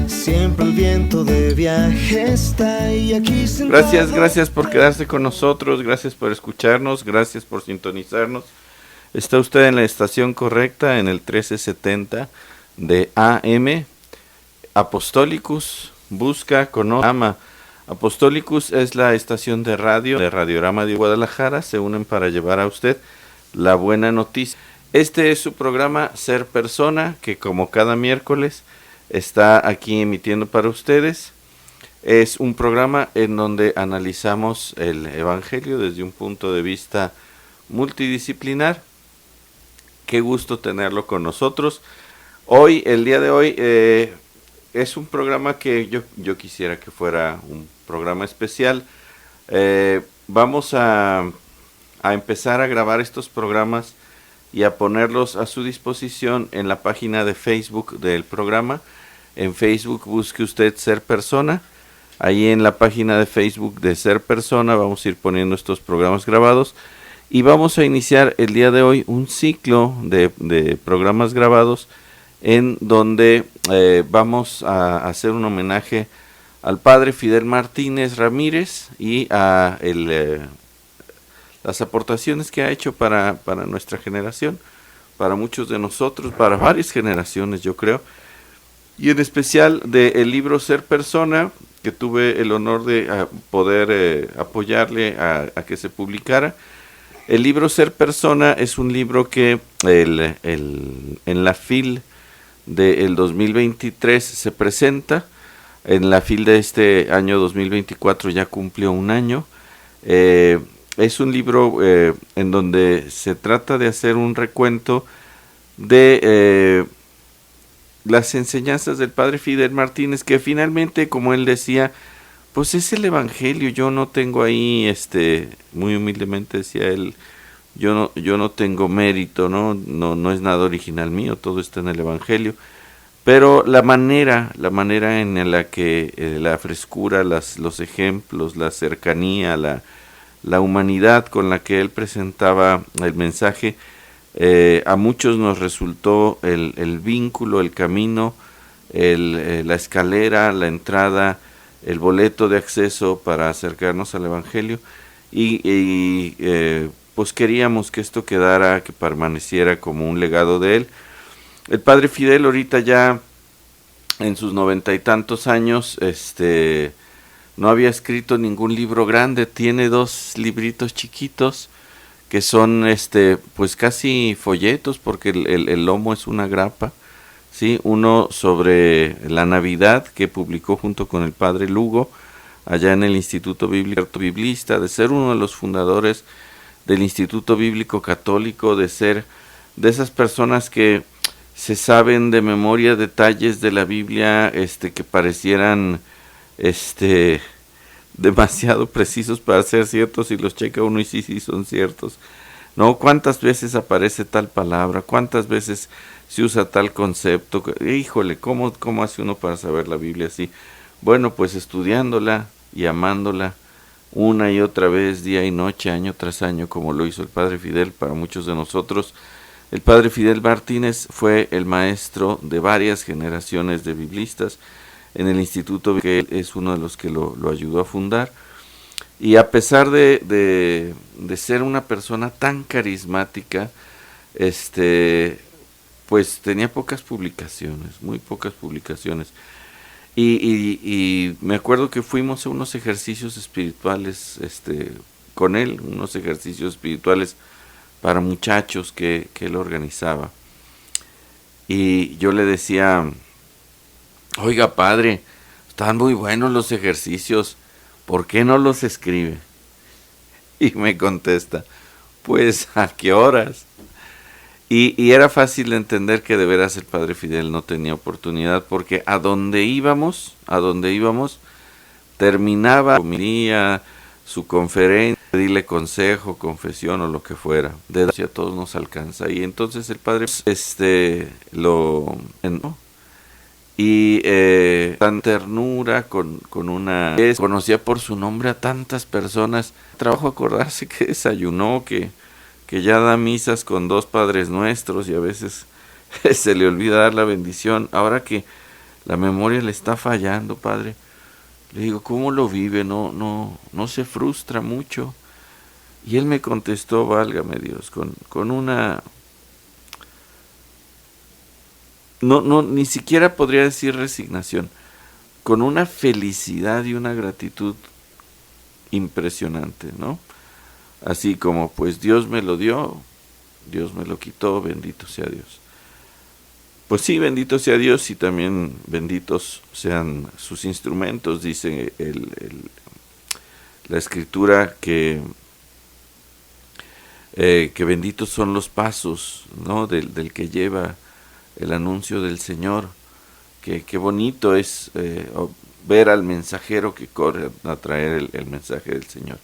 Siempre el viento de viaje está y aquí sentado. Gracias por quedarse con nosotros, gracias por escucharnos, gracias por sintonizarnos. Está usted en la estación correcta, en el 1370 de AM. Apostolicus, busca, conoce, ama. Apostolicus es la estación de Radiorama de Guadalajara. Se unen para llevar a usted la buena noticia. Este es su programa Ser Persona, que como cada miércoles está aquí emitiendo para ustedes. Es un programa en donde analizamos el Evangelio desde un punto de vista multidisciplinar. Qué gusto tenerlo con nosotros. El día de hoy, es un programa que yo quisiera que fuera un programa especial. Vamos a empezar a grabar estos programas y a ponerlos a su disposición en la página de Facebook del programa. En Facebook busque usted Ser Persona. Ahí en la página de Facebook de Ser Persona vamos a ir poniendo estos programas grabados. Y vamos a iniciar el día de hoy un ciclo de programas grabados en donde vamos a hacer un homenaje al padre Fidel Martínez Ramírez y a las aportaciones que ha hecho para nuestra generación, para muchos de nosotros, para varias generaciones yo creo, y en especial del libro Ser Persona, que tuve el honor de poder apoyarle a que se publicara. El libro Ser Persona es un libro que en la FIL del 2023 se presenta. En la FIL de este año 2024 ya cumplió un año. Es un libro en donde se trata de hacer un recuento de las enseñanzas del padre Fidel Martínez, que finalmente, como él decía, pues es el Evangelio. Yo no tengo ahí, muy humildemente decía él, yo no tengo mérito, no es nada original mío, todo está en el Evangelio. Pero la manera en la que la frescura, los ejemplos, la cercanía, la humanidad con la que él presentaba el mensaje, a muchos nos resultó el vínculo, el camino, la escalera, la entrada, el boleto de acceso para acercarnos al Evangelio, y pues queríamos que esto quedara, que permaneciera como un legado de él. El padre Fidel ahorita ya en sus 90 y tantos años, no había escrito ningún libro grande, tiene 2 libritos chiquitos que son pues casi folletos, porque el lomo es una grapa, ¿sí? Uno sobre la Navidad, que publicó junto con el padre Lugo allá en el Instituto Bíblico Biblista, de ser uno de los fundadores del Instituto Bíblico Católico, de ser de esas personas que se saben de memoria detalles de la Biblia que parecieran demasiado precisos para ser ciertos, y los checa uno y sí son ciertos. ¿No? ¿Cuántas veces aparece tal palabra? ¿Cuántas veces se usa tal concepto? Híjole, ¿cómo hace uno para saber la Biblia así? Bueno, pues estudiándola y amándola una y otra vez, día y noche, año tras año, como lo hizo el padre Fidel para muchos de nosotros. El padre Fidel Martínez fue el maestro de varias generaciones de biblistas en el instituto, que él es uno de los que lo ayudó a fundar. Y a pesar de ser una persona tan carismática, pues tenía pocas publicaciones, muy pocas publicaciones. Y me acuerdo que fuimos a unos ejercicios espirituales con él, unos ejercicios espirituales para muchachos que él organizaba. Y yo le decía: oiga, padre, están muy buenos los ejercicios, ¿por qué no los escribe? Y me contesta: pues, ¿a qué horas? Y era fácil de entender que de veras el padre Fidel no tenía oportunidad, porque a donde íbamos, terminaba su conferencia, pedirle consejo, confesión o lo que fuera. De edad, a todos nos alcanza. Y entonces el padre y tan ternura, con una... conocía por su nombre a tantas personas. Trabajo acordarse que desayunó, que ya da misas con 2 Padres Nuestros, y a veces se le olvida dar la bendición. Ahora que la memoria le está fallando, padre. Le digo, ¿cómo lo vive? No se frustra mucho. Y él me contestó, válgame Dios, con una... No, ni siquiera podría decir resignación, con una felicidad y una gratitud impresionante, ¿no? Así como, pues Dios me lo dio, Dios me lo quitó, bendito sea Dios. Pues sí, bendito sea Dios y también benditos sean sus instrumentos, dice la escritura que benditos son los pasos, ¿no? del que lleva el anuncio del Señor. Qué bonito es ver al mensajero que corre a traer el mensaje del Señor.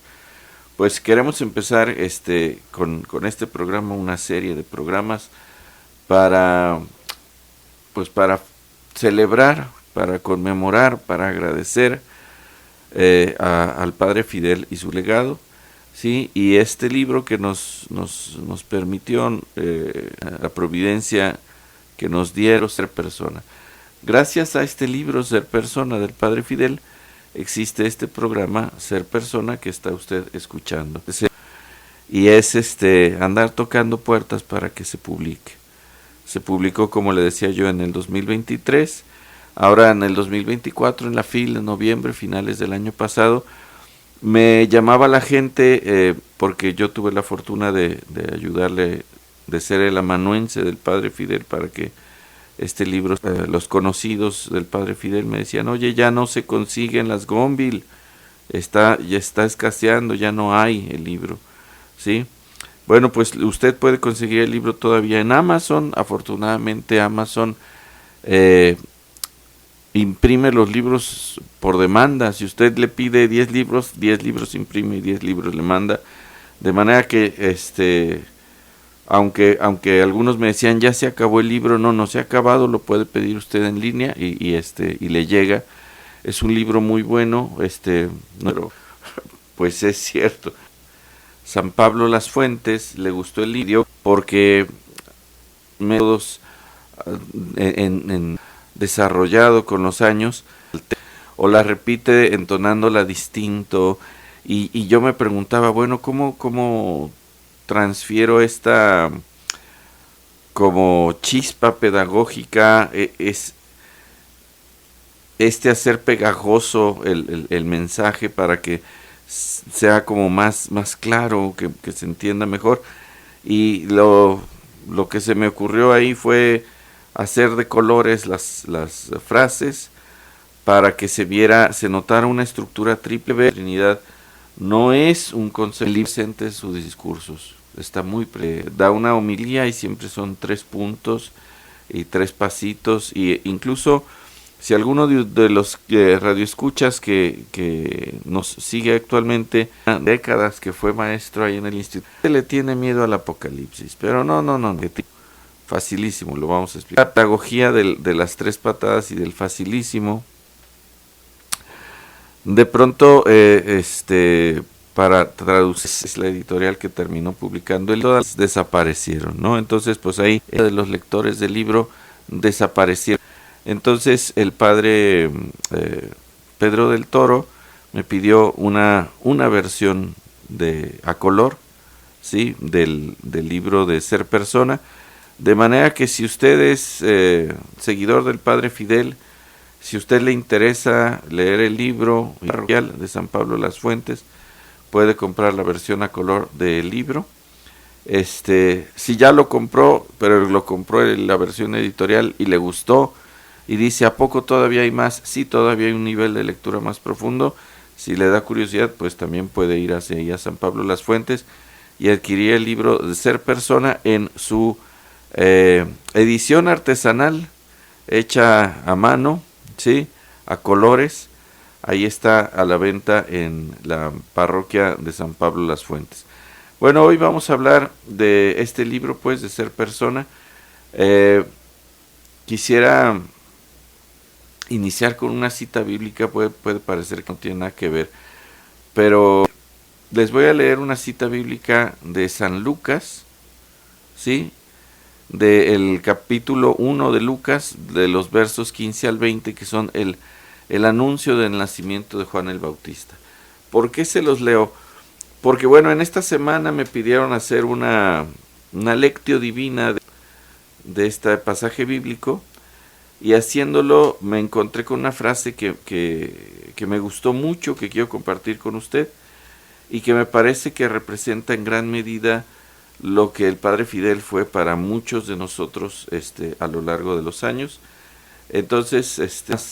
Pues queremos empezar con este programa, una serie de programas para celebrar, para conmemorar, para agradecer al Padre Fidel y su legado, ¿sí? Y este libro que nos permitió la providencia que nos dieron Ser Persona. Gracias a este libro, Ser Persona, del Padre Fidel, existe este programa, Ser Persona, que está usted escuchando. Y es andar tocando puertas para que se publique. Se publicó, como le decía yo, en el 2023. Ahora en el 2024, en la FIL, en noviembre, finales del año pasado, me llamaba la gente, porque yo tuve la fortuna de ayudarle, de ser el amanuense del Padre Fidel para que este libro, los conocidos del Padre Fidel me decían, oye, ya no se consigue en las Gonville, ya está escaseando, ya no hay el libro, ¿sí? Bueno, pues usted puede conseguir el libro todavía en Amazon. Afortunadamente Amazon imprime los libros por demanda. Si usted le pide 10 libros imprime y 10 libros le manda. De manera que aunque algunos me decían ya se acabó el libro, no se ha acabado, lo puede pedir usted en línea y le llega. Es un libro muy bueno, pero pues es cierto. San Pablo Las Fuentes le gustó el libro porque métodos en desarrollado con los años, o la repite entonándola distinto, y yo me preguntaba, bueno, ¿cómo transfiero esta como chispa pedagógica, es hacer pegajoso el mensaje para que sea como más claro, que se entienda mejor? Y lo que se me ocurrió ahí fue hacer de colores las frases para que se notara una estructura triple. Trinidad no es un concepto presente en sus discursos, está da una homilía y siempre son 3 puntos y 3 pasitos, y incluso si alguno de los radioescuchas que nos sigue actualmente, décadas que fue maestro ahí en el instituto, le tiene miedo al apocalipsis, pero no, facilísimo, lo vamos a explicar. La pedagogía de las 3 patadas y del facilísimo. De pronto, para traducir, es la editorial que terminó publicando, todas desaparecieron, ¿no? Entonces, pues ahí, de los lectores del libro desaparecieron. Entonces, el padre Pedro del Toro me pidió una versión a color, ¿sí? Del libro de Ser Persona, de manera que si usted es seguidor del Padre Fidel, si usted le interesa leer el libro parroquial de San Pablo Las Fuentes, puede comprar la versión a color del libro. Si ya lo compró, pero lo compró en la versión editorial y le gustó, y dice, ¿a poco todavía hay más? Sí, todavía hay un nivel de lectura más profundo. Si le da curiosidad, pues también puede ir hacia ahí a San Pablo Las Fuentes y adquirir el libro de Ser Persona en su edición artesanal, hecha a mano, ¿sí? A colores. Ahí está a la venta en la parroquia de San Pablo Las Fuentes. Bueno, hoy vamos a hablar de este libro, pues, de Ser Persona. Quisiera iniciar con una cita bíblica, puede parecer que no tiene nada que ver, pero les voy a leer una cita bíblica de San Lucas, ¿sí? del capítulo 1 de Lucas, de los versos 15 al 20, que son el anuncio del nacimiento de Juan el Bautista. ¿Por qué se los leo? Porque bueno, en esta semana me pidieron hacer una lectio divina de este pasaje bíblico, y haciéndolo me encontré con una frase que me gustó mucho, que quiero compartir con usted, y que me parece que representa en gran medida lo que el Padre Fidel fue para muchos de nosotros a lo largo de los años. Entonces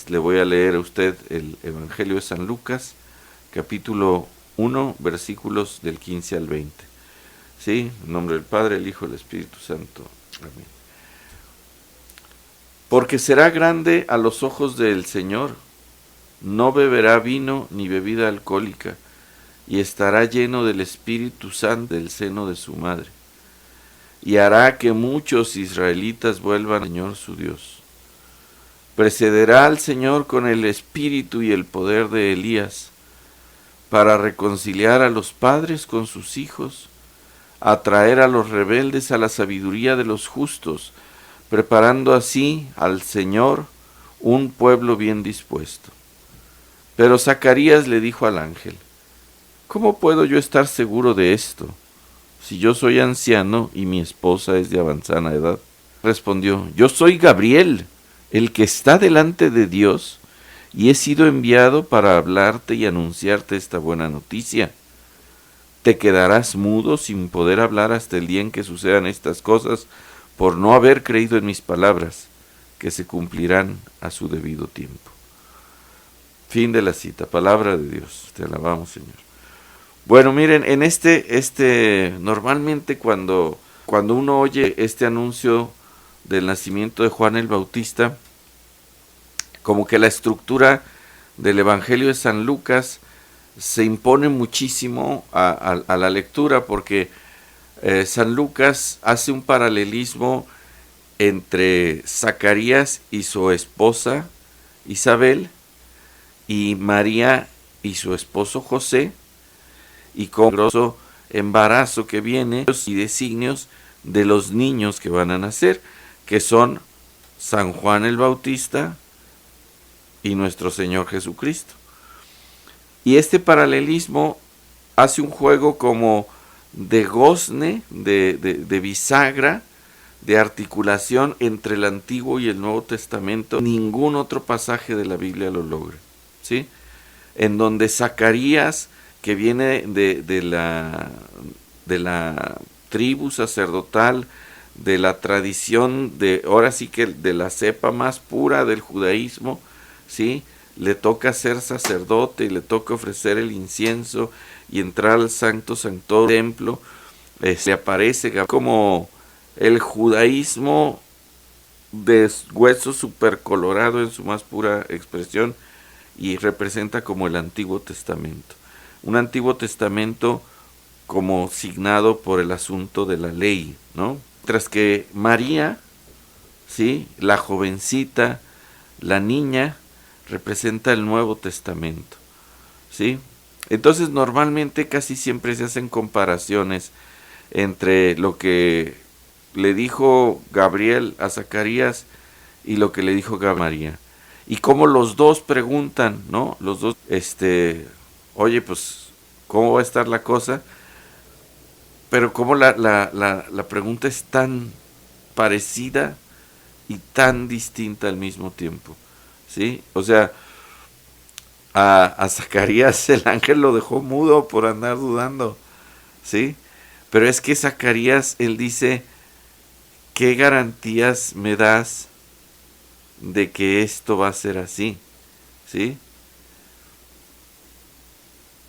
le voy a leer a usted el Evangelio de San Lucas, capítulo 1, versículos del 15 al 20. ¿Sí? En nombre del Padre, el Hijo y el Espíritu Santo. Amén. Porque será grande a los ojos del Señor, no beberá vino ni bebida alcohólica, y estará lleno del Espíritu Santo del seno de su madre, y hará que muchos israelitas vuelvan al Señor su Dios. Precederá al Señor con el espíritu y el poder de Elías, para reconciliar a los padres con sus hijos, atraer a los rebeldes a la sabiduría de los justos, preparando así al Señor un pueblo bien dispuesto. Pero Zacarías le dijo al ángel: ¿cómo puedo yo estar seguro de esto, si yo soy anciano y mi esposa es de avanzada edad? Respondió: yo soy Gabriel, el que está delante de Dios, y he sido enviado para hablarte y anunciarte esta buena noticia. Te quedarás mudo sin poder hablar hasta el día en que sucedan estas cosas, por no haber creído en mis palabras, que se cumplirán a su debido tiempo. Fin de la cita. Palabra de Dios. Te alabamos, Señor. Bueno, miren, en normalmente cuando uno oye este anuncio del nacimiento de Juan el Bautista, como que la estructura del Evangelio de San Lucas se impone muchísimo a la lectura, porque San Lucas hace un paralelismo entre Zacarías y su esposa Isabel, y María y su esposo José, y con el grosso embarazo que viene y designios de los niños que van a nacer, que son San Juan el Bautista y nuestro Señor Jesucristo. Y este paralelismo hace un juego como de gozne, de bisagra, de articulación entre el Antiguo y el Nuevo Testamento. Ningún otro pasaje de la Biblia lo logra, ¿sí? En donde Zacarías, que viene de la tribu sacerdotal, de la tradición, ahora sí que de la cepa más pura del judaísmo, ¿sí? Le toca ser sacerdote y le toca ofrecer el incienso y entrar al santo sanctorum del templo. Le aparece como el judaísmo de hueso supercolorado en su más pura expresión, y representa como el Antiguo Testamento. Un Antiguo Testamento como signado por el asunto de la ley, ¿no? Mientras que María, ¿sí?, la jovencita, la niña, representa el Nuevo Testamento, ¿sí? Entonces normalmente casi siempre se hacen comparaciones entre lo que le dijo Gabriel a Zacarías y lo que le dijo Gabriel a María. Y cómo los dos preguntan, ¿no? Los dos, oye, pues, ¿cómo va a estar la cosa? Pero cómo la pregunta es tan parecida y tan distinta al mismo tiempo, ¿sí? O sea, a Zacarías el ángel lo dejó mudo por andar dudando, ¿sí? Pero es que Zacarías, él dice: ¿qué garantías me das de que esto va a ser así? ¿Sí?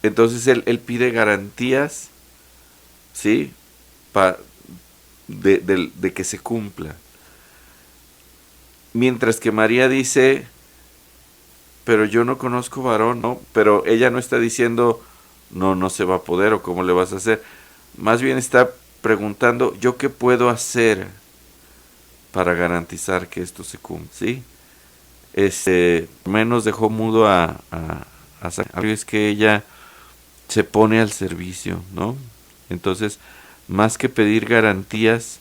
Entonces él pide garantías, ¿sí?, de que se cumpla. Mientras que María dice: pero yo no conozco varón, ¿no? Pero ella no está diciendo: no se va a poder, o cómo le vas a hacer. Más bien está preguntando: ¿yo qué puedo hacer para garantizar que esto se cumpla? ¿Sí? Menos dejó mudo a es que ella se pone al servicio, ¿no? Entonces, más que pedir garantías,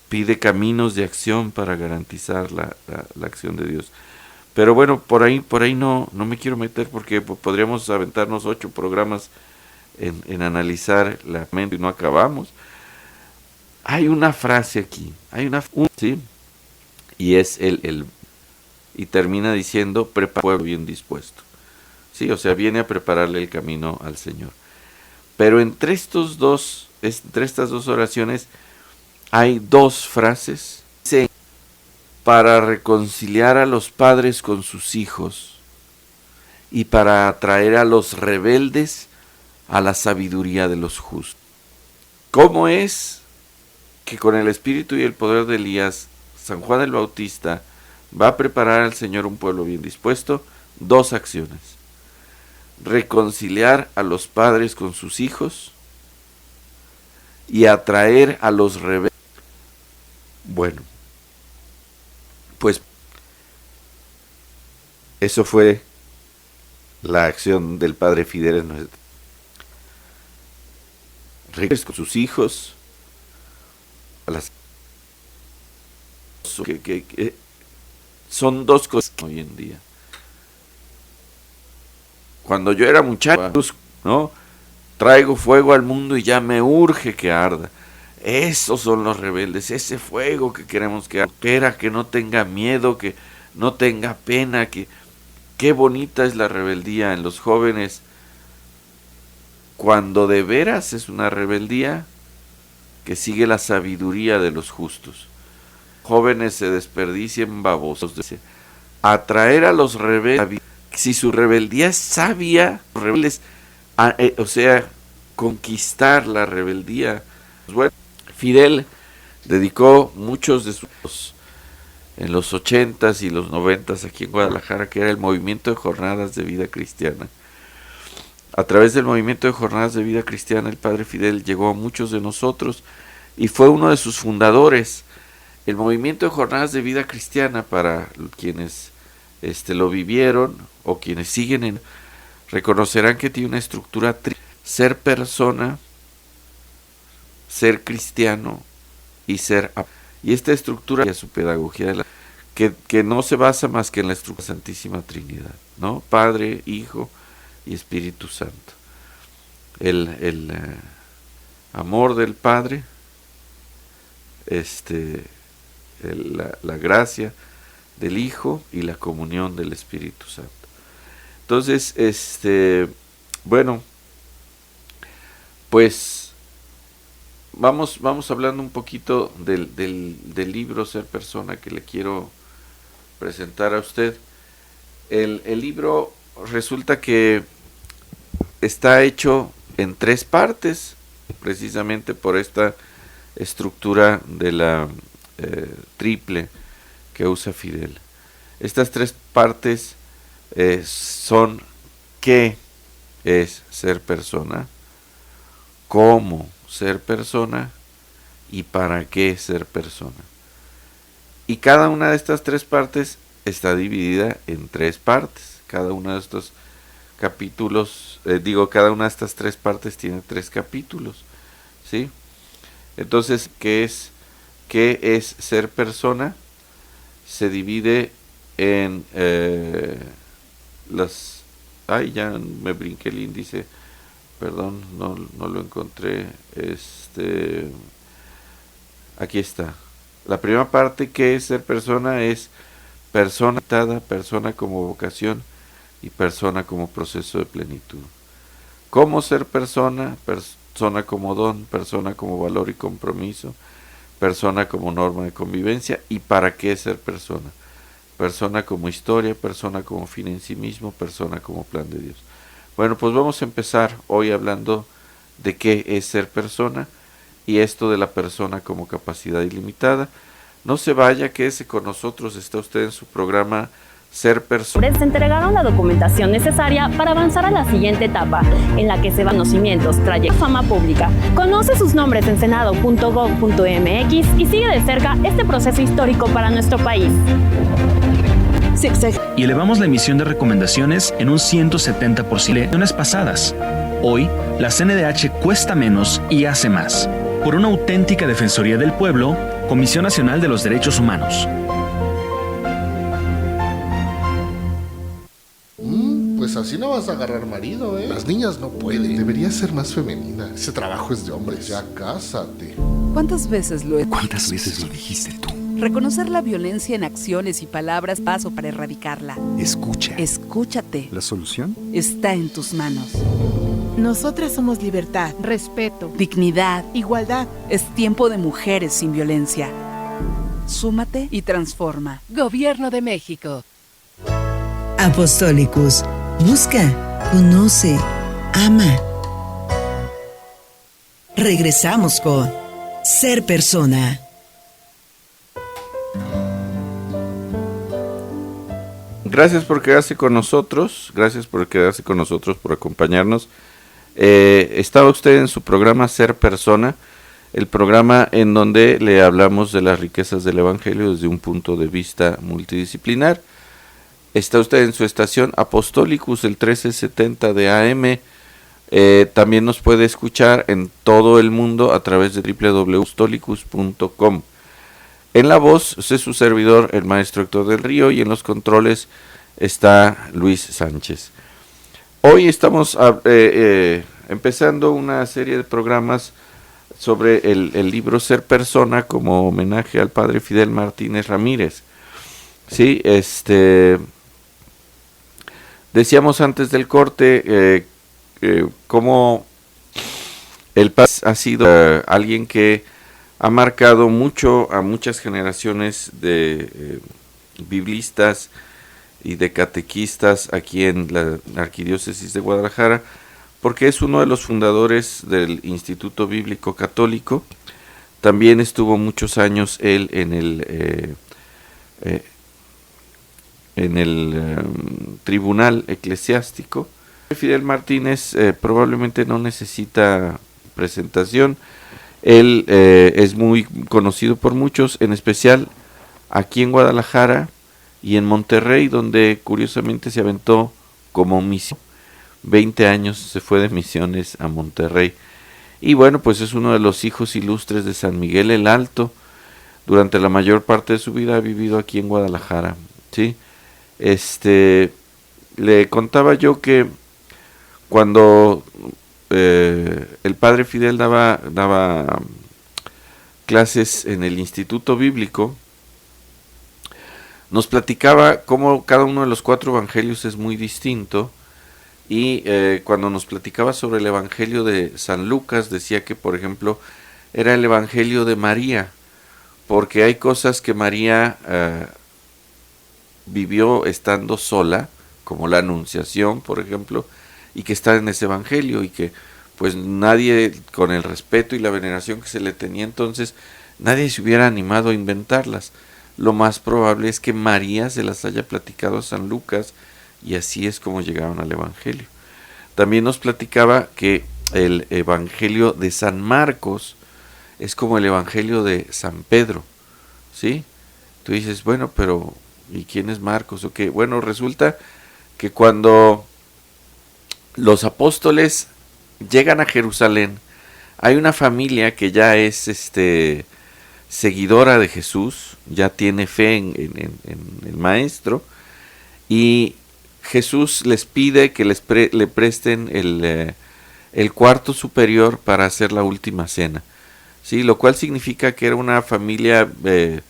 pide caminos de acción para garantizar la acción de Dios. Pero bueno, por ahí no me quiero meter, porque podríamos aventarnos 8 programas en analizar la mente y no acabamos. Hay una frase aquí, ¿sí? Y es y termina diciendo: prepara pueblo bien dispuesto. Sí, o sea, viene a prepararle el camino al Señor. Pero entre estas dos oraciones hay 2 frases. Dice: para reconciliar a los padres con sus hijos y para atraer a los rebeldes a la sabiduría de los justos. ¿Cómo es que con el espíritu y el poder de Elías, San Juan el Bautista va a preparar al Señor un pueblo bien dispuesto? 2 acciones: reconciliar a los padres con sus hijos y atraer a los rebeldes. Bueno, pues eso fue la acción del Padre Fidel en nuestra. Con sus hijos, a las que son 2 cosas hoy en día. Cuando yo era muchacho, ¿no? Traigo fuego al mundo y ya me urge que arda. Esos son los rebeldes, ese fuego que queremos que arda, que no tenga miedo, que no tenga pena, qué bonita es la rebeldía en los jóvenes, cuando de veras es una rebeldía que sigue la sabiduría de los justos. Jóvenes se desperdicien babosos. Atraer a los rebeldes, si su rebeldía es sabia, rebeldes, o sea, conquistar la rebeldía. Bueno, Fidel dedicó muchos de sus en los 80s y los 90s aquí en Guadalajara, que era el movimiento de jornadas de vida cristiana. A través del movimiento de jornadas de vida cristiana, el Padre Fidel llegó a muchos de nosotros y fue uno de sus fundadores. El movimiento de jornadas de vida cristiana, para quienes lo vivieron o quienes siguen reconocerán que tiene una estructura ser persona, ser cristiano y ser. Y esta estructura es su pedagogía, que no se basa más que en la estructura de la Santísima Trinidad, ¿no? Padre, Hijo y Espíritu Santo. El amor del Padre, la gracia del Hijo y la comunión del Espíritu Santo. Entonces, bueno, pues vamos hablando un poquito del libro Ser Persona que le quiero presentar a usted. El libro resulta que está hecho en 3 partes, precisamente por esta estructura de la triple que usa Fidel. Estas 3 partes son: ¿qué es ser persona?, ¿cómo ser persona?, y ¿para qué ser persona? Y cada una de estas 3 partes está dividida en 3 partes. Cada uno de estos capítulos, cada una de estas 3 partes tiene 3 capítulos, ¿sí? Entonces, ¿qué es ser persona? Se divide en ya me brinqué el índice, perdón, no lo encontré. Aquí está. La primera parte, que es ser persona, es persona, persona como vocación y persona como proceso de plenitud. ¿Cómo ser persona? Persona como don, persona como valor y compromiso, persona como norma de convivencia. ¿Y para qué ser persona? Persona como historia, persona como fin en sí mismo, persona como plan de Dios. Bueno, pues vamos a empezar hoy hablando de qué es ser persona y esto de la persona como capacidad ilimitada. No se vaya, quédese con nosotros, está usted en su programa Ser Persona. Se entregaron la documentación necesaria para avanzar a la siguiente etapa, en la que se van conocimientos, trayectoria, fama pública. Conoce sus nombres en senado.gov.mx y sigue de cerca este proceso histórico para nuestro país. Y elevamos la emisión de recomendaciones en un 170% de pasadas. Hoy, la CNDH cuesta menos y hace más. Por una auténtica Defensoría del Pueblo, Comisión Nacional de los Derechos Humanos. Pues así no vas a agarrar marido, ¿eh? Las niñas no pueden. Deberías ser más femenina. Ese trabajo es de hombres. Ya cásate. ¿Cuántas veces lo dijiste tú? Reconocer la violencia en acciones y palabras, paso para erradicarla. Escucha. Escúchate. ¿La solución? Está en tus manos. Nosotras somos libertad, Respeto, dignidad. igualdad. Es tiempo de mujeres sin violencia. Súmate y transforma. Gobierno de México. Apostolicus. Busca, conoce, ama. Regresamos con Ser Persona. Gracias por quedarse con nosotros, por acompañarnos. Estaba usted en su programa Ser Persona, el programa en donde le hablamos de las riquezas del Evangelio desde un punto de vista multidisciplinar. Está usted en su estación Apostolicus, el 1370 de AM. También nos puede escuchar en todo el mundo a través de www.apostolicus.com. En la voz es su servidor, el maestro Héctor del Río, y en los controles está Luis Sánchez. Hoy estamos empezando una serie de programas sobre el libro Ser Persona, como homenaje al padre Fidel Martínez Ramírez. Sí, decíamos antes del corte cómo el padre ha sido alguien que ha marcado mucho a muchas generaciones de biblistas y de catequistas aquí en la Arquidiócesis de Guadalajara, porque es uno de los fundadores del Instituto Bíblico Católico. También estuvo muchos años él en el Tribunal Eclesiástico. Fidel Martínez probablemente no necesita presentación. Él es muy conocido por muchos, en especial aquí en Guadalajara y en Monterrey, donde curiosamente se aventó como misión. 20 años se fue de misiones a Monterrey. Y bueno, pues es uno de los hijos ilustres de San Miguel el Alto. Durante la mayor parte de su vida ha vivido aquí en Guadalajara, ¿sí? Le contaba yo que cuando el padre Fidel daba clases en el Instituto Bíblico, nos platicaba cómo cada uno de los 4 evangelios es muy distinto, y cuando nos platicaba sobre el evangelio de San Lucas, decía que, por ejemplo, era el evangelio de María, porque hay cosas que María vivió estando sola, como la anunciación, por ejemplo, y que está en ese evangelio, y que pues nadie, con el respeto y la veneración que se le tenía entonces, nadie se hubiera animado a inventarlas. Lo más probable es que María se las haya platicado a San Lucas, y así es como llegaron al evangelio. También nos platicaba que el evangelio de San Marcos es como el evangelio de San Pedro, ¿sí? Tú dices, bueno, pero ¿y quién es Marcos? ¿O qué? Bueno, resulta que cuando los apóstoles llegan a Jerusalén, hay una familia que ya es seguidora de Jesús, ya tiene fe en el maestro, y Jesús les pide que le presten el cuarto superior para hacer la última cena, ¿sí? Lo cual significa que era una familia de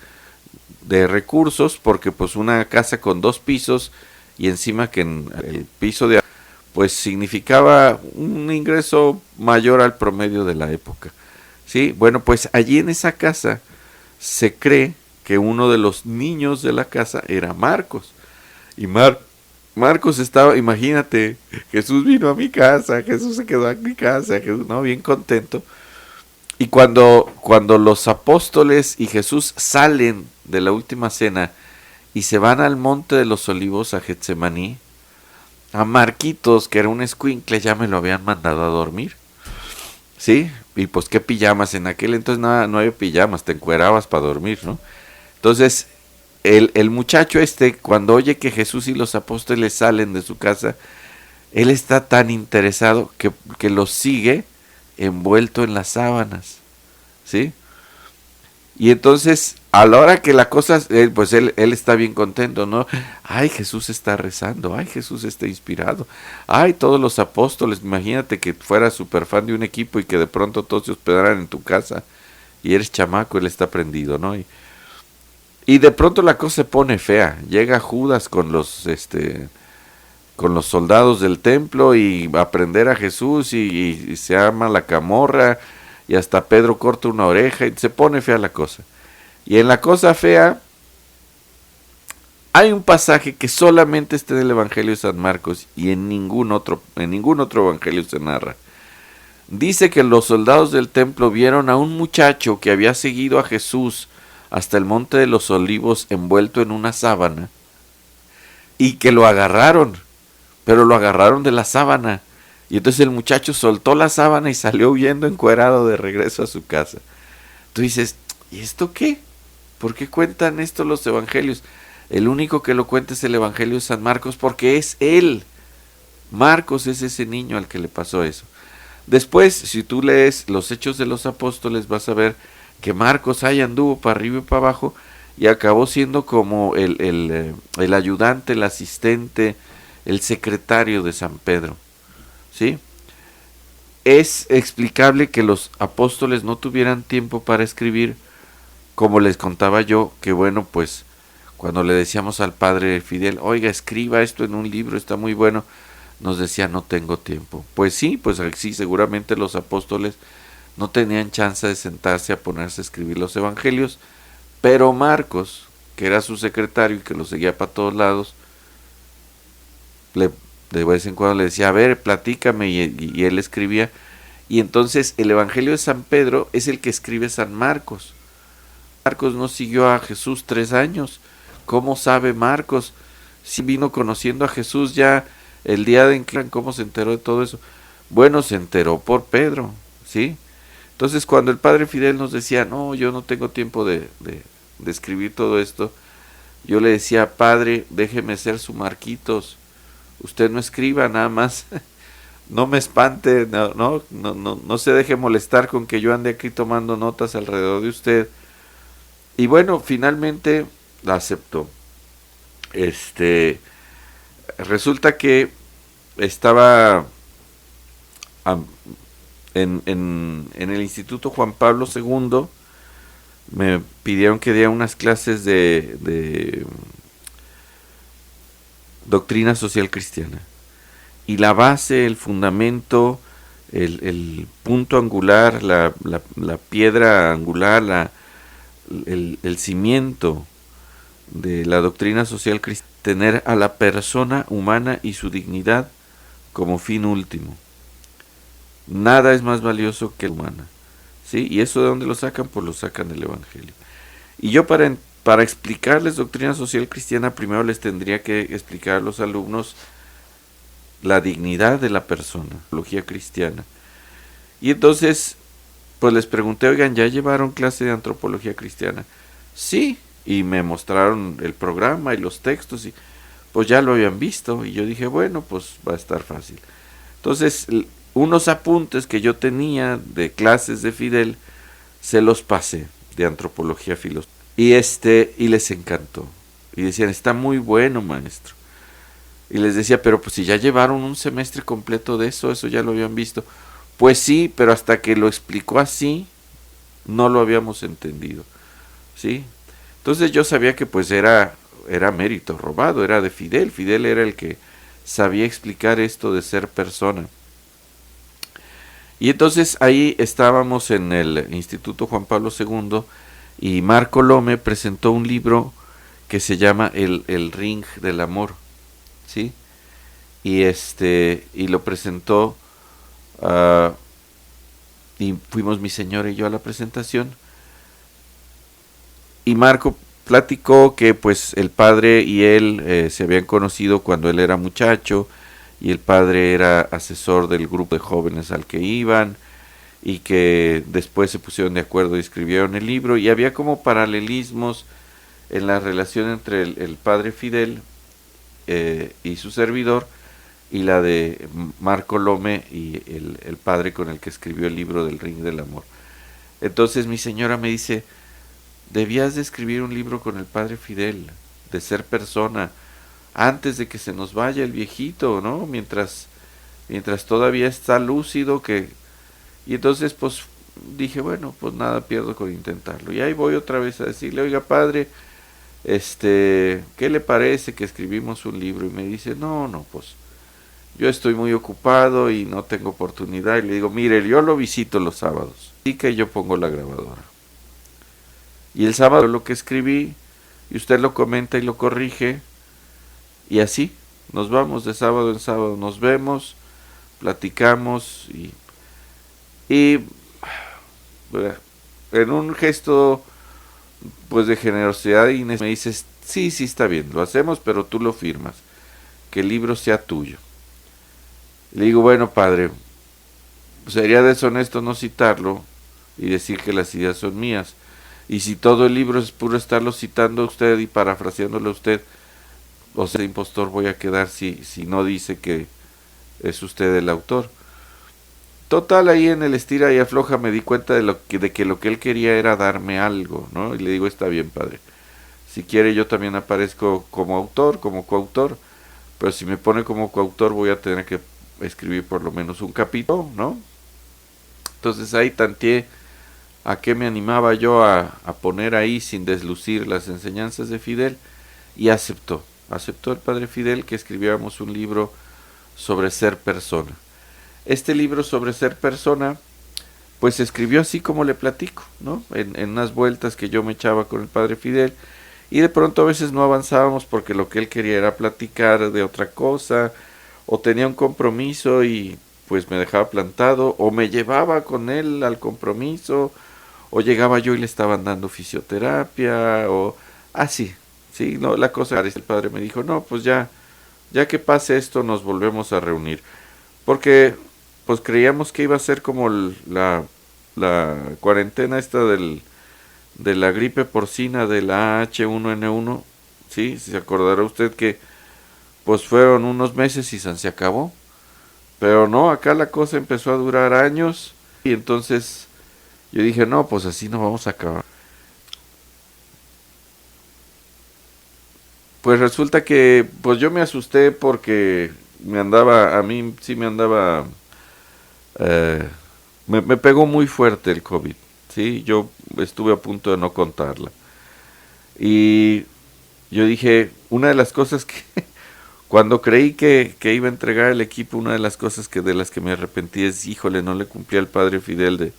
recursos, porque pues una casa con 2 pisos, y encima que en el piso de pues significaba un ingreso mayor al promedio de la época, ¿sí? Bueno, pues allí en esa casa se cree que uno de los niños de la casa era Marcos, y Marcos estaba, imagínate, Jesús vino a mi casa, Jesús se quedó en mi casa, Jesús, no, bien contento. Y cuando los apóstoles y Jesús salen de la última cena y se van al monte de los olivos, a Getsemaní, a Marquitos, que era un escuincle, ya me lo habían mandado a dormir, ¿sí? Y pues qué pijamas, en aquel entonces no había pijamas, te encuerabas para dormir, ¿no? Entonces el muchacho cuando oye que Jesús y los apóstoles salen de su casa, él está tan interesado que los sigue envuelto en las sábanas, ¿sí? Y entonces, a la hora que la cosa, pues él está bien contento, ¿no? Ay, Jesús está rezando, ay, Jesús está inspirado, ay, todos los apóstoles, imagínate que fueras súper fan de un equipo y que de pronto todos se hospedaran en tu casa y eres chamaco, él está prendido, ¿no? Y de pronto la cosa se pone fea, llega Judas con los soldados del templo y a prender a Jesús y se arma la camorra y hasta Pedro corta una oreja y se pone fea la cosa. Y en la cosa fea hay un pasaje que solamente está en el Evangelio de San Marcos y en ningún otro evangelio se narra. Dice que los soldados del templo vieron a un muchacho que había seguido a Jesús hasta el monte de los Olivos envuelto en una sábana y que lo agarraron, pero lo agarraron de la sábana. Y entonces el muchacho soltó la sábana y salió huyendo encuerado de regreso a su casa. Tú dices, ¿y esto qué? ¿Por qué cuentan esto los evangelios? El único que lo cuenta es el Evangelio de San Marcos, porque es él. Marcos es ese niño al que le pasó eso. Después, si tú lees los Hechos de los Apóstoles, vas a ver que Marcos ahí anduvo para arriba y para abajo y acabó siendo como el ayudante, el asistente, el secretario de San Pedro. ¿Sí? Es explicable que los apóstoles no tuvieran tiempo para escribir, como les contaba yo, que bueno, pues cuando le decíamos al padre Fidel, oiga, escriba esto en un libro, está muy bueno, nos decía, no tengo tiempo. Pues sí, seguramente los apóstoles no tenían chance de sentarse a ponerse a escribir los evangelios, pero Marcos, que era su secretario y que lo seguía para todos lados, de vez en cuando le decía, a ver, platícame, y él escribía. Y entonces el Evangelio de San Pedro es el que escribe San Marcos. Marcos no siguió a Jesús 3 años. ¿Cómo sabe Marcos? Si vino conociendo a Jesús ya el día de Inclán, ¿cómo se enteró de todo eso? Bueno, se enteró por Pedro, ¿sí? Entonces cuando el padre Fidel nos decía, no, yo no tengo tiempo de escribir todo esto, yo le decía, padre, déjeme ser su Marquitos. Usted no escriba nada más, no me espante, no se deje molestar con que yo ande aquí tomando notas alrededor de usted. Y bueno, finalmente la aceptó. Resulta que estaba en el Instituto Juan Pablo II, me pidieron que diera unas clases de doctrina social cristiana, y la base, el fundamento, el punto angular, la piedra angular, el cimiento de la doctrina social cristiana, tener a la persona humana y su dignidad como fin último. Nada es más valioso que la humana, ¿sí? Y eso, ¿de dónde lo sacan? Pues lo sacan del Evangelio. Y yo para explicarles doctrina social cristiana, primero les tendría que explicar a los alumnos la dignidad de la persona, teología cristiana. Y entonces, pues les pregunté, oigan, ¿ya llevaron clase de antropología cristiana? Sí, y me mostraron el programa y los textos, y pues ya lo habían visto, y yo dije, bueno, pues va a estar fácil. Entonces, unos apuntes que yo tenía de clases de Fidel, se los pasé, de antropología filosófica. Y les encantó. Y decían, está muy bueno, maestro. Y les decía, pero pues si ya llevaron un semestre completo de eso ya lo habían visto. Pues sí, pero hasta que lo explicó así, no lo habíamos entendido. ¿Sí? Entonces yo sabía que pues era mérito robado, era de Fidel. Fidel era el que sabía explicar esto de ser persona. Y entonces ahí estábamos en el Instituto Juan Pablo II, y Marco Lome presentó un libro que se llama El Ring del Amor, ¿sí? Y lo presentó, y fuimos mi señora y yo a la presentación, y Marco platicó que pues el padre y él se habían conocido cuando él era muchacho, y el padre era asesor del grupo de jóvenes al que iban, y que después se pusieron de acuerdo y escribieron el libro, y había como paralelismos en la relación entre el padre Fidel y su servidor, y la de Marco Lome y el padre con el que escribió el libro del Ring del Amor. Entonces mi señora me dice, debías de escribir un libro con el padre Fidel, de ser persona, antes de que se nos vaya el viejito, ¿no? Mientras todavía está lúcido, y entonces pues dije, bueno, pues nada pierdo con intentarlo. Y ahí voy otra vez a decirle, oiga padre, ¿qué le parece que escribimos un libro? Y me dice, no, pues yo estoy muy ocupado y no tengo oportunidad. Y le digo, mire, yo lo visito los sábados, así que yo pongo la grabadora. Y el sábado lo que escribí, y usted lo comenta y lo corrige, y así nos vamos de sábado en sábado, nos vemos, platicamos, y en un gesto pues de generosidad, Inés me dice, sí, está bien, lo hacemos, pero tú lo firmas, que el libro sea tuyo. Le digo, bueno padre, sería deshonesto no citarlo y decir que las ideas son mías, y si todo el libro es puro estarlo citando a usted y parafraseándolo a usted, o sea, impostor voy a quedar si no dice que es usted el autor. Total, ahí en el estira y afloja me di cuenta de que lo que él quería era darme algo, ¿no? Y le digo, está bien padre, si quiere yo también aparezco como autor, como coautor, pero si me pone como coautor voy a tener que escribir por lo menos un capítulo, ¿no? Entonces ahí tanteé a qué me animaba yo a poner ahí sin deslucir las enseñanzas de Fidel, y aceptó el padre Fidel que escribiéramos un libro sobre ser persona. Este libro sobre ser persona pues se escribió así como le platico, ¿no? En unas vueltas que yo me echaba con el padre Fidel, y de pronto a veces no avanzábamos porque lo que él quería era platicar de otra cosa, o tenía un compromiso y pues me dejaba plantado, o me llevaba con él al compromiso, o llegaba yo y le estaban dando fisioterapia, o así, sí, no, la cosa, el padre me dijo, no, pues ya que pase esto nos volvemos a reunir, porque pues creíamos que iba a ser como la cuarentena esta de la gripe porcina de la H1N1, sí, se acordará usted que pues fueron unos meses y se acabó, pero no, acá la cosa empezó a durar años, y entonces yo dije, no, pues así no vamos a acabar. Pues resulta que pues yo me asusté porque me pegó muy fuerte el COVID, ¿sí? Yo estuve a punto de no contarla. Y yo dije, una de las cosas que cuando creí que iba a entregar el equipo, una de las cosas de las que me arrepentí es, híjole, no le cumplí al padre Fidel de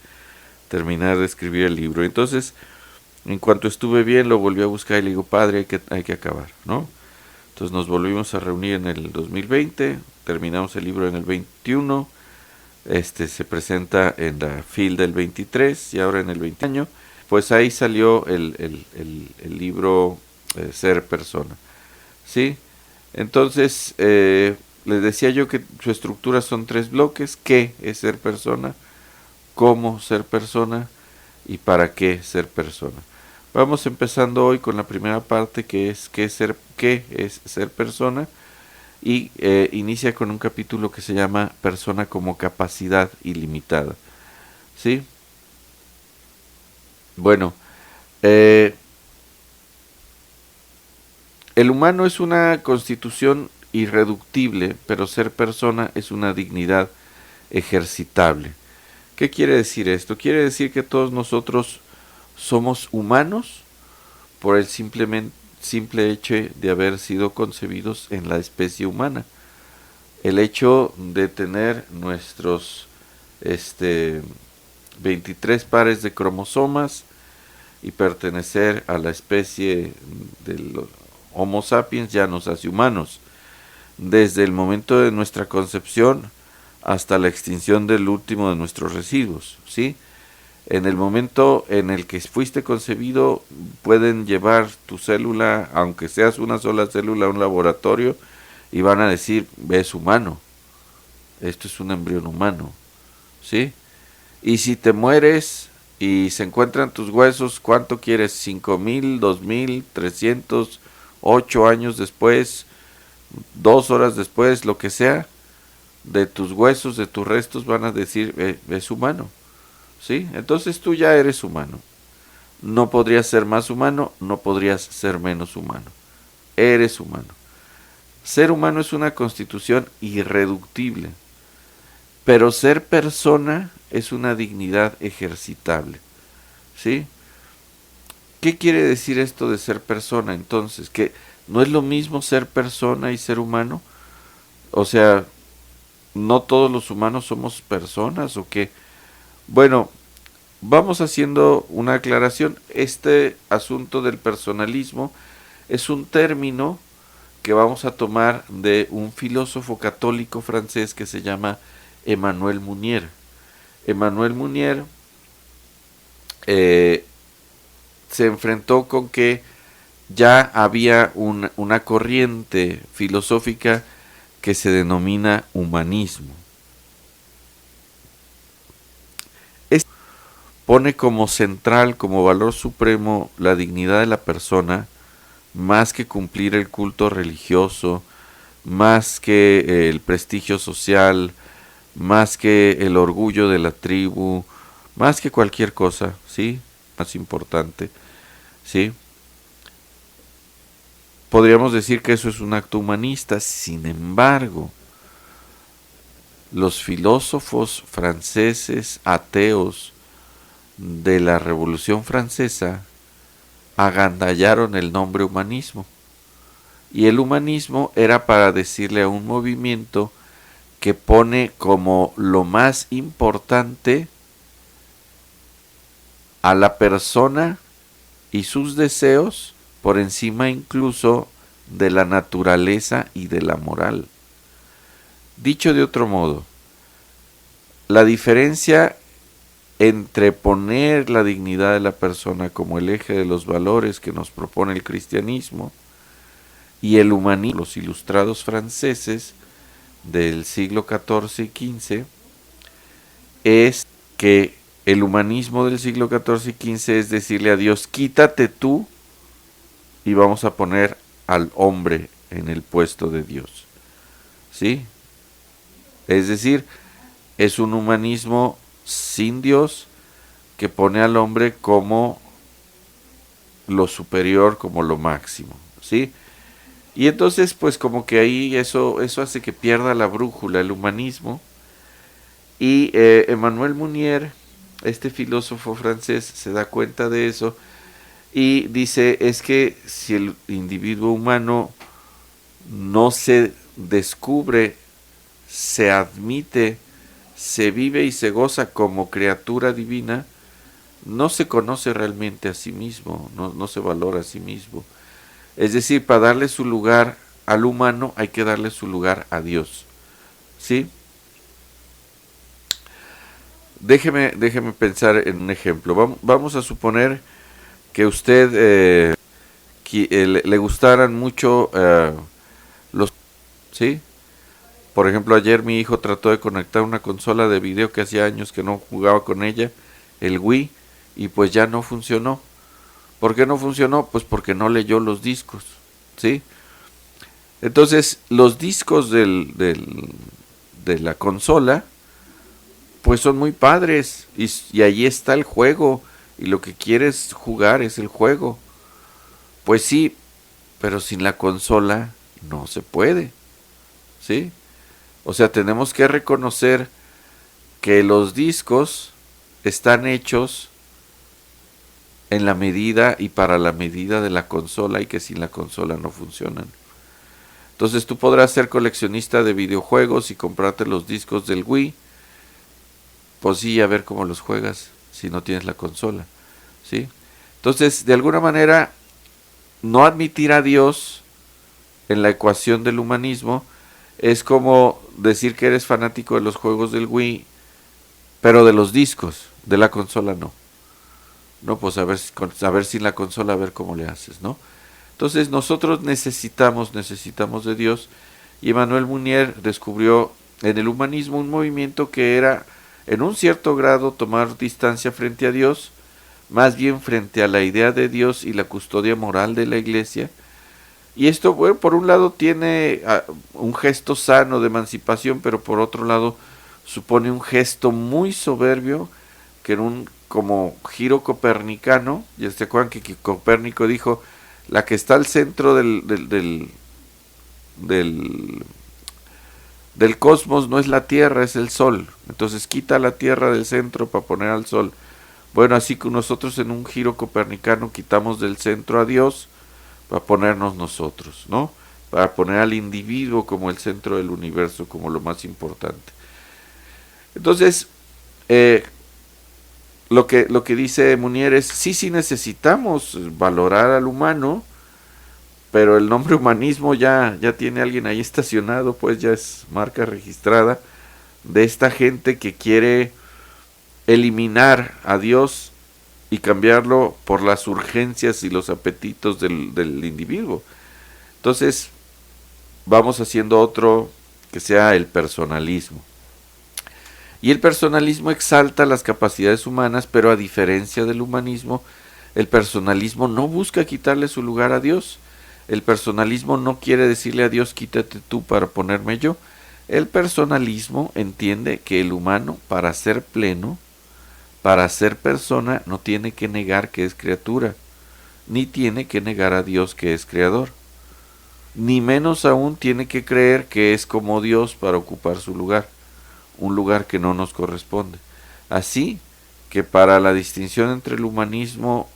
terminar de escribir el libro. Entonces, en cuanto estuve bien, lo volví a buscar y le digo, padre, hay que acabar, ¿no? Entonces nos volvimos a reunir en el 2020, terminamos el libro en el 21, se presenta en la FIL del 23 y ahora en el 20 año, pues ahí salió el libro Ser Persona, ¿sí? Entonces, les decía yo que su estructura son 3 bloques: qué es ser persona, cómo ser persona y para qué ser persona. Vamos empezando hoy con la primera parte, que es qué es ser persona, y inicia con un capítulo que se llama Persona como capacidad ilimitada, ¿sí? Bueno, el humano es una constitución irreductible, pero ser persona es una dignidad ejercitable. ¿Qué quiere decir esto? Quiere decir que todos nosotros somos humanos por el simple hecho de haber sido concebidos en la especie humana. El hecho de tener nuestros 23 pares de cromosomas y pertenecer a la especie de los Homo sapiens ya nos hace humanos. Desde el momento de nuestra concepción hasta la extinción del último de nuestros residuos, ¿sí? En el momento en el que fuiste concebido, pueden llevar tu célula, aunque seas una sola célula, a un laboratorio y van a decir, es humano, esto es un embrión humano, ¿sí? Y si te mueres y se encuentran tus huesos, ¿cuánto quieres? 5,000, 2,000, 300, 8 años después, 2 horas después, lo que sea, de tus huesos, de tus restos, van a decir, es humano, ¿sí? Entonces tú ya eres humano. No podrías ser más humano, no podrías ser menos humano. Eres humano. Ser humano es una constitución irreductible, pero ser persona es una dignidad ejercitable, ¿sí? ¿Qué quiere decir esto de ser persona entonces? ¿Que no es lo mismo ser persona y ser humano? O sea, ¿no todos los humanos somos personas o qué? Bueno, vamos haciendo una aclaración. Este asunto del personalismo es un término que vamos a tomar de un filósofo católico francés que se llama Emmanuel Mounier. Emmanuel Mounier se enfrentó con que ya había una corriente filosófica que se denomina humanismo. Pone como central, como valor supremo, la dignidad de la persona, más que cumplir el culto religioso, más que el prestigio social, más que el orgullo de la tribu, más que cualquier cosa, ¿sí? Más importante, ¿sí? Podríamos decir que eso es un acto humanista. Sin embargo, los filósofos franceses ateos de la Revolución Francesa agandallaron el nombre humanismo, y el humanismo era para decirle a un movimiento que pone como lo más importante a la persona y sus deseos por encima incluso de la naturaleza y de la moral. Dicho de otro modo, la diferencia entre poner la dignidad de la persona como el eje de los valores que nos propone el cristianismo y el humanismo, los ilustrados franceses del siglo XIV y XV, es que el humanismo del siglo XIV y XV es decirle a Dios, quítate tú y vamos a poner al hombre en el puesto de Dios, ¿sí? Es decir, es un humanismo sin Dios, que pone al hombre como lo superior, como lo máximo, ¿sí? Y entonces, pues como que ahí eso hace que pierda la brújula el humanismo. Y Emmanuel Mounier, este filósofo francés, se da cuenta de eso y dice, es que si el individuo humano no se descubre, se admite, se vive y se goza como criatura divina, no se conoce realmente a sí mismo, no se valora a sí mismo. Es decir, para darle su lugar al humano hay que darle su lugar a Dios, ¿sí? Déjeme pensar en un ejemplo. Vamos a suponer que usted le gustaran mucho los, ¿sí? Por ejemplo, ayer mi hijo trató de conectar una consola de video que hacía años que no jugaba con ella, el Wii, y pues ya no funcionó. ¿Por qué no funcionó? Pues porque no leyó los discos, ¿sí? Entonces, los discos de la consola, pues son muy padres, y allí está el juego, y lo que quieres jugar es el juego. Pues sí, pero sin la consola no se puede, ¿sí? O sea, tenemos que reconocer que los discos están hechos en la medida y para la medida de la consola, y que sin la consola no funcionan. Entonces tú podrás ser coleccionista de videojuegos y comprarte los discos del Wii, pues sí, a ver cómo los juegas si no tienes la consola, ¿sí? Entonces, de alguna manera, no admitir a Dios en la ecuación del humanismo es como decir que eres fanático de los juegos del Wii, pero de los discos, de la consola no. No, pues a ver sin la consola, a ver cómo le haces, ¿no? Entonces nosotros necesitamos de Dios, y Emmanuel Mounier descubrió en el humanismo un movimiento que era, en un cierto grado, tomar distancia frente a Dios, más bien frente a la idea de Dios y la custodia moral de la Iglesia. Y esto, bueno, por un lado tiene un gesto sano de emancipación, pero por otro lado supone un gesto muy soberbio que en un como giro copernicano, ya se acuerdan que Copérnico dijo, la que está al centro del cosmos no es la Tierra, es el Sol. Entonces quita la Tierra del centro para poner al Sol. Bueno, así que nosotros en un giro copernicano quitamos del centro a Dios para ponernos nosotros, ¿no? Para poner al individuo como el centro del universo, como lo más importante. Entonces, lo que dice Munier es, sí necesitamos valorar al humano, pero el nombre humanismo ya tiene alguien ahí estacionado, pues ya es marca registrada de esta gente que quiere eliminar a Dios y cambiarlo por las urgencias y los apetitos del individuo. Entonces, vamos haciendo otro que sea el personalismo. Y el personalismo exalta las capacidades humanas, pero a diferencia del humanismo, el personalismo no busca quitarle su lugar a Dios. El personalismo no quiere decirle a Dios, quítate tú para ponerme yo. El personalismo entiende que el humano, para ser pleno, para ser persona, no tiene que negar que es criatura, ni tiene que negar a Dios que es creador, ni menos aún tiene que creer que es como Dios para ocupar su lugar, un lugar que no nos corresponde. Así que para la distinción entre el humanismo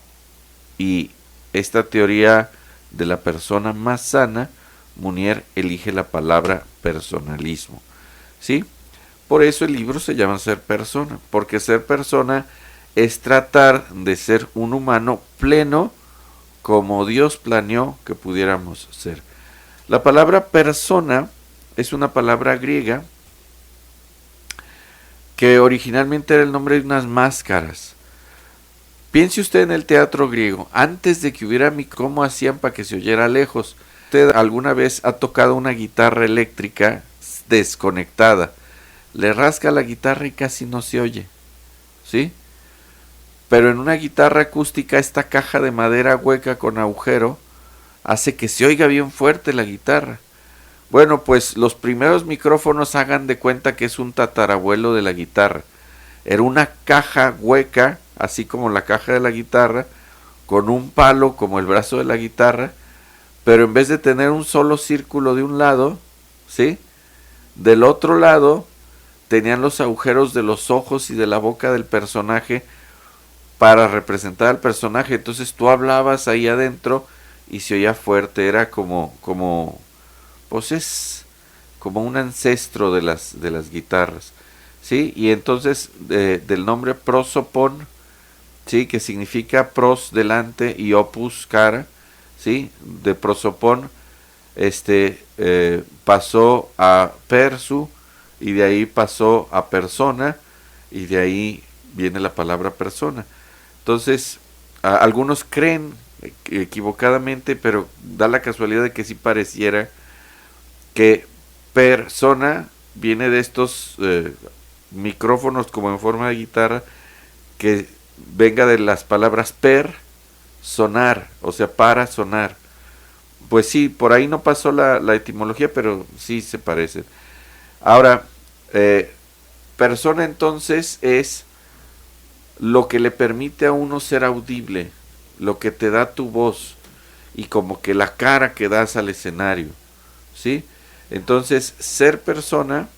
y esta teoría de la persona más sana, Munier elige la palabra personalismo, ¿sí? Por eso el libro se llama Ser Persona, porque ser persona es tratar de ser un humano pleno como Dios planeó que pudiéramos ser. La palabra persona es una palabra griega que originalmente era el nombre de unas máscaras. Piense usted en el teatro griego, antes de que hubiera ¿cómo hacían para que se oyera lejos? ¿Usted alguna vez ha tocado una guitarra eléctrica desconectada? Le rasca la guitarra y casi no se oye, ¿sí? Pero en una guitarra acústica, esta caja de madera hueca con agujero hace que se oiga bien fuerte la guitarra. Bueno, pues los primeros micrófonos hagan de cuenta que es un tatarabuelo de la guitarra. Era una caja hueca, así como la caja de la guitarra, con un palo como el brazo de la guitarra, pero en vez de tener un solo círculo de un lado, ¿sí? Del otro lado tenían los agujeros de los ojos y de la boca del personaje para representar al personaje. Entonces tú hablabas ahí adentro y se oía fuerte, era pues es como un ancestro de las guitarras, ¿sí? Y entonces del nombre prosopon, ¿sí? Que significa pros delante y opus cara, ¿sí? De prosopon pasó a persu, y de ahí pasó a persona, y de ahí viene la palabra persona. Entonces, algunos creen equivocadamente, pero da la casualidad de que sí pareciera que persona viene de estos micrófonos como en forma de guitarra, que venga de las palabras per, sonar, o sea, para sonar. Pues sí, por ahí no pasó la etimología, pero sí se parecen. Ahora, persona entonces es lo que le permite a uno ser audible, lo que te da tu voz y como que la cara que das al escenario, ¿sí? Entonces, ser persona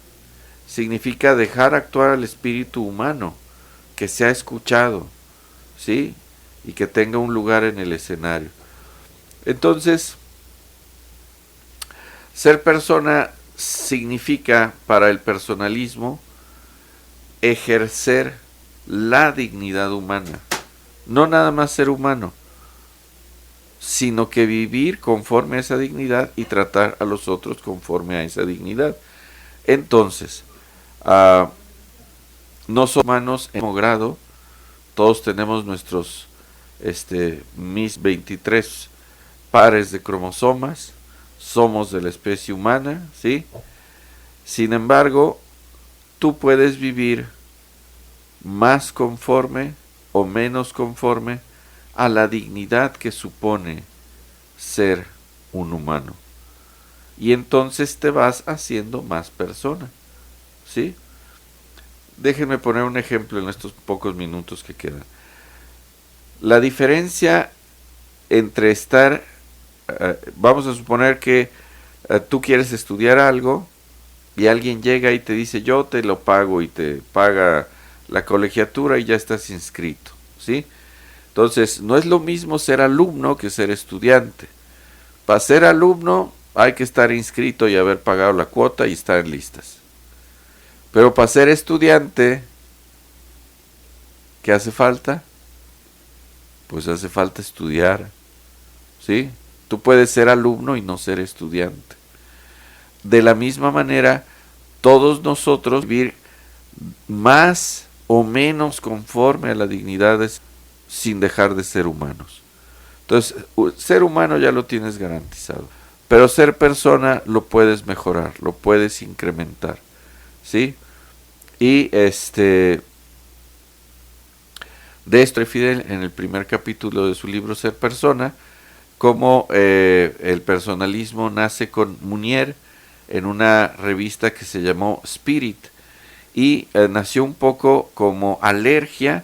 significa dejar actuar al espíritu humano, que sea escuchado, ¿sí? Y que tenga un lugar en el escenario. Entonces, ser persona significa para el personalismo ejercer la dignidad humana, no nada más ser humano, sino que vivir conforme a esa dignidad y tratar a los otros conforme a esa dignidad. Entonces, no somos humanos en el mismo grado, todos tenemos nuestros mis 23 pares de cromosomas, somos de la especie humana, ¿sí? Sin embargo, tú puedes vivir más conforme o menos conforme a la dignidad que supone ser un humano. Y entonces te vas haciendo más persona, ¿sí? déjenme poner un ejemplo en estos pocos minutos que quedan. La diferencia entre estar, vamos a suponer que tú quieres estudiar algo y alguien llega y te dice yo te lo pago y te paga la colegiatura y ya estás inscrito, ¿sí? Entonces no es lo mismo ser alumno que ser estudiante. Para ser alumno hay que estar inscrito y haber pagado la cuota y estar en listas. Pero para ser estudiante, ¿qué hace falta? Pues hace falta estudiar, ¿sí? Tú puedes ser alumno y no ser estudiante. De la misma manera, todos nosotros vivir más o menos conforme a la dignidad sin dejar de ser humanos. Entonces, ser humano ya lo tienes garantizado, pero ser persona lo puedes mejorar, lo puedes incrementar, ¿sí? Y de esto Fidel en el primer capítulo de su libro Ser Persona, cómo el personalismo nace con Munier en una revista que se llamó Spirit y nació un poco como alergia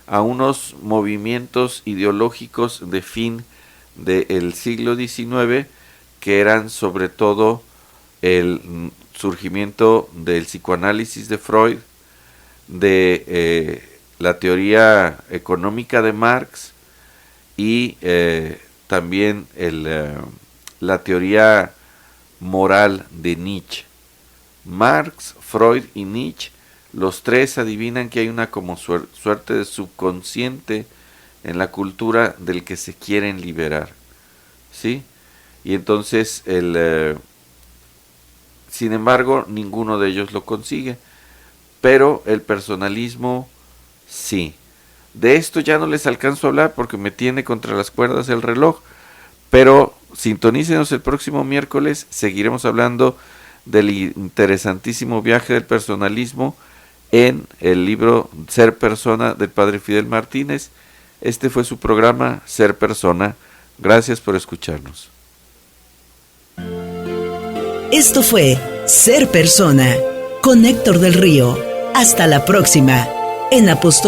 a unos movimientos ideológicos de fin del siglo XIX que eran sobre todo el surgimiento del psicoanálisis de Freud, de la teoría económica de Marx y también la teoría moral de Nietzsche. Marx, Freud y Nietzsche, los tres adivinan que hay una como suerte de subconsciente en la cultura del que se quieren liberar, ¿sí? Y entonces sin embargo ninguno de ellos lo consigue, pero el personalismo sí. De esto ya no les alcanzo a hablar porque me tiene contra las cuerdas el reloj, pero sintonícenos el próximo miércoles, seguiremos hablando del interesantísimo viaje del personalismo en el libro Ser Persona del padre Fidel Martínez. Este fue su programa Ser Persona. Gracias por escucharnos. Esto fue Ser Persona con Héctor del Río. Hasta la próxima en Apostol